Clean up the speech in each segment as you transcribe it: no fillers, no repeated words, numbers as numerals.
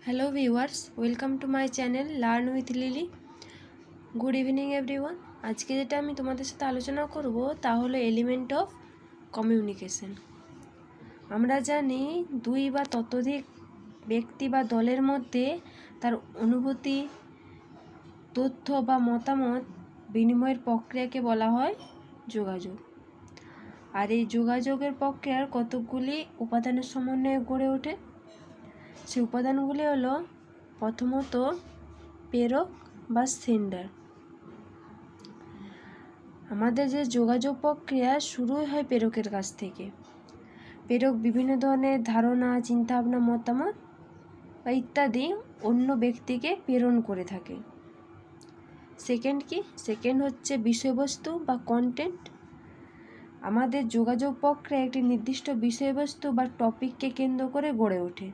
Hello viewers, welcome to my channel Learn with Lily. Good evening everyone. আজকে যেটা আমি তোমাদের সাথে আলোচনা করব তা হলো এলিমেন্ট অফ কমিউনিকেশন। আমরা জানি দুই বা ততোধিক ব্যক্তি বা দলের মধ্যে তার অনুভূতি, তথ্য বা মতামত বিনিময়ের প্রক্রিয়াকে বলা হয় যোগাযোগ। আর এই যোগাযোগের প্রক্রিয়ার কতকগুলি উপাদানের সমন্বয়ে গড়ে ওঠে। সেই উপাদানগুলি হলো প্রথমত প্রেরক বা সেন্ডার। আমাদের যে যোগাযোগ প্রক্রিয়া শুরুই হয় প্রেরকের কাছ থেকে। প্রেরক বিভিন্ন ধরনের ধারণা, চিন্তাভাবনা, মতামত বা ইত্যাদি অন্য ব্যক্তিকে প্রেরণ করে থাকে। সেকেন্ড হচ্ছে বিষয়বস্তু বা কন্টেন্ট। আমাদের যোগাযোগ প্রক্রিয়া একটি নির্দিষ্ট বিষয়বস্তু বা টপিককে কেন্দ্র করে গড়ে ওঠে।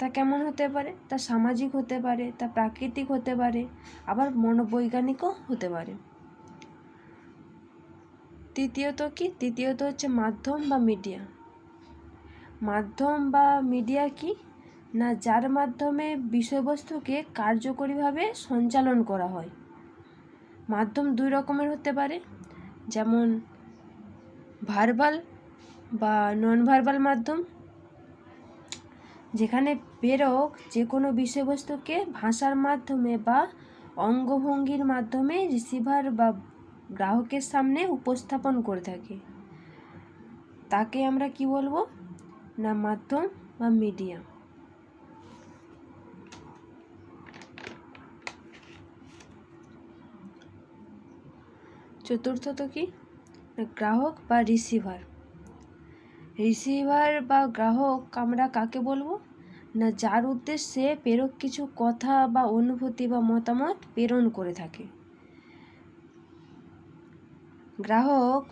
তা কেমন হতে পারে? তা সামাজিক হতে পারে, তা প্রাকৃতিক হতে পারে, আবার মনোবৈজ্ঞানিকও হতে পারে। তৃতীয়ত হচ্ছে মাধ্যম বা মিডিয়া। মাধ্যম বা মিডিয়া কি না, যার মাধ্যমে বিষয়বস্তুকে কার্যকরীভাবে সঞ্চালন করা হয়। মাধ্যম দুই রকমের হতে পারে, যেমন ভার্বাল বা নন ভার্বাল মাধ্যম, যেখানে প্রেরক যে কোনো বিষয়বস্তুকে ভাষার মাধ্যমে বা অঙ্গভঙ্গির মাধ্যমে রিসিভার বা গ্রাহকের সামনে উপস্থাপন করে থাকে। তাকে আমরা কি বলবো না, মাধ্যম বা মিডিয়া। চতুর্থত কি, গ্রাহক বা রিসিভার। রিসিভার বা গ্রাহক আমরা কাকে বলবো না, যার উদ্দেশ্যে প্রেরক কিছু কথা বা অনুভূতি বা মতামত প্রেরণ করে থাকে। গ্রাহক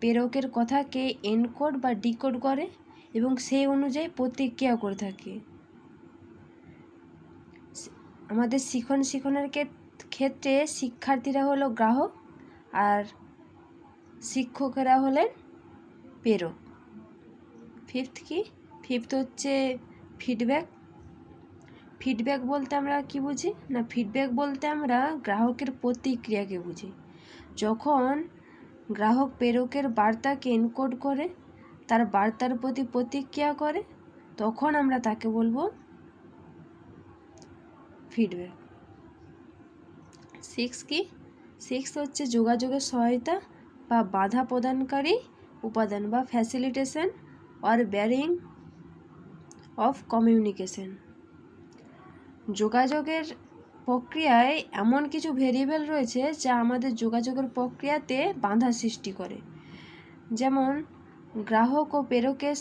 প্রেরকের কথাকে এনকোড বা ডিকোড করে এবং সেই অনুযায়ী প্রতিক্রিয়া করে থাকে। আমাদের শিক্ষণের ক্ষেত্রে শিক্ষার্থীরা হলো গ্রাহক আর শিক্ষকেরা হলেন প্রেরক। ফিফথ হচ্ছে ফিডব্যাক। ফিডব্যাক বলতে আমরা কি বুঝি না, ফিডব্যাক বলতে আমরা গ্রাহকের প্রতিক্রিয়াকে বুঝি। যখন গ্রাহক প্রেরকের বার্তাকে এনকোড করে তার বার্তার প্রতি প্রতিক্রিয়া করে, তখন আমরা তাকে বলবো ফিডব্যাক। সিক্স হচ্ছে যোগাযোগের সহায়তা বা বাধা প্রদানকারী উপাদান বা facilitation or bearing of communication. যোগাযোগের প্রক্রিয়ায় এমন কিছু ভেরিয়েবল রয়েছে যা আমাদের যোগাযোগের প্রক্রিয়াতে বাধা সৃষ্টি করে, যেমন গ্রাহক ও প্রেরকের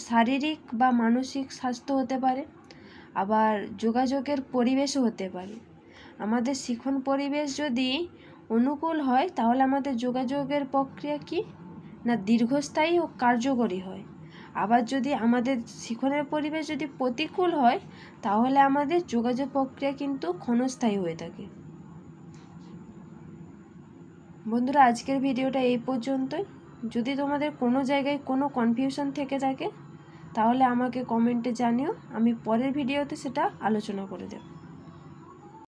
শারীরিক বা মানসিক স্বাস্থ্য হতে পারে, আবার যোগাযোগের পরিবেশও হতে পারে। আমাদের শিখন পরিবেশ যদি অনুকূল হয় তাহলে আমাদের যোগাযোগের প্রক্রিয়া কি না দীর্ঘস্থায়ী ও কার্যকরী হয়। আবার যদি আমাদের শিখনের পরিবেশ যদি প্রতিকূল হয় তাহলে আমাদের যোগাযোগ প্রক্রিয়া কিন্তু ক্ষণস্থায়ী হয়ে থাকে। বন্ধুরা, আজকের ভিডিওটা এই পর্যন্তই। যদি তোমাদের কোনো জায়গায় কোনো কনফিউশন থেকে থাকে তাহলে আমাকে কমেন্টে জানিও, আমি পরের ভিডিওতে সেটা আলোচনা করে দেব।